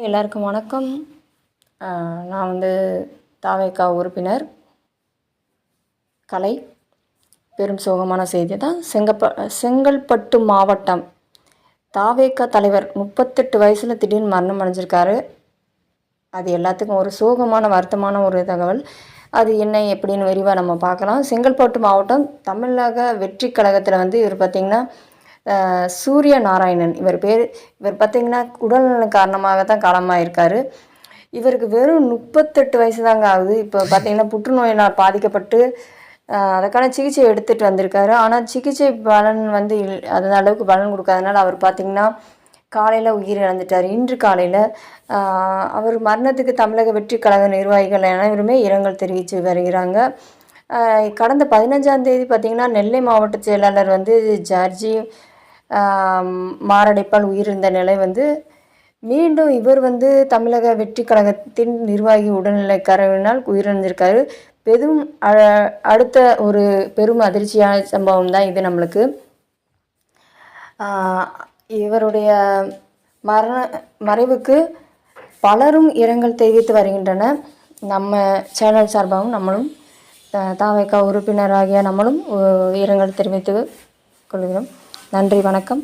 எல்லாருக்கும் வணக்கம். நான் வந்து தாவேகா உறுப்பினர் கலை. பெரும் சோகமான செய்தி தான். செங்கல்பட்டு மாவட்டம் தாவேகா தலைவர் 38 வயசில் திடீர்னு மரணம் அடைஞ்சிருக்காரு. அது எல்லாத்துக்கும் ஒரு சோகமான வருத்தமான ஒரு தகவல். அது என்ன எப்படின்னு விரிவாக நம்ம பார்க்கலாம். செங்கல்பட்டு மாவட்டம் தமிழக வெற்றி கழகத்தில் வந்து இவர் பார்த்திங்கன்னா சூரிய நாராயணன் இவர் பார்த்திங்கன்னா உடல்நல காரணமாக தான் காலமாயிருக்காரு. இவருக்கு வெறும் 38 வயசு தாங்க ஆகுது. இப்போ பார்த்திங்கன்னா புற்றுநோயினால் பாதிக்கப்பட்டு அதுக்கான சிகிச்சை எடுத்துகிட்டு வந்திருக்காரு. ஆனால் சிகிச்சை பலன் வந்து அந்த அளவுக்கு பலன் கொடுக்காதனால அவர் பார்த்திங்கன்னா காலையில் உயிர் இழந்துட்டார். இன்று காலையில் அவர் மரணத்துக்கு தமிழக வெற்றி கழக நிர்வாகிகள் அனைவருமே இரங்கல் தெரிவித்து வருகிறாங்க. கடந்த 15ஆம் தேதி பார்த்திங்கன்னா நெல்லை மாவட்ட செயலாளர் வந்து ஜார்ஜி மாரடைப்பால் உயிரிழந்த நிலை வந்து மீண்டும் இவர் வந்து தமிழக வெற்றி கழகத்தின் நிர்வாகி உடல்நிலை கரைவினால் உயிரிழந்திருக்காரு. அடுத்த ஒரு பெரும் அதிர்ச்சியான சம்பவம் தான் இது நம்மளுக்கு. இவருடைய மறைவுக்கு பலரும் இரங்கல் தெரிவித்து வருகின்றனர். நம்ம சேனல் சார்பாகவும் நம்மளும் தாவேகா உறுப்பினராகிய நம்மளும் இரங்கல் தெரிவித்து கொள்கிறோம். நன்றி, வணக்கம்.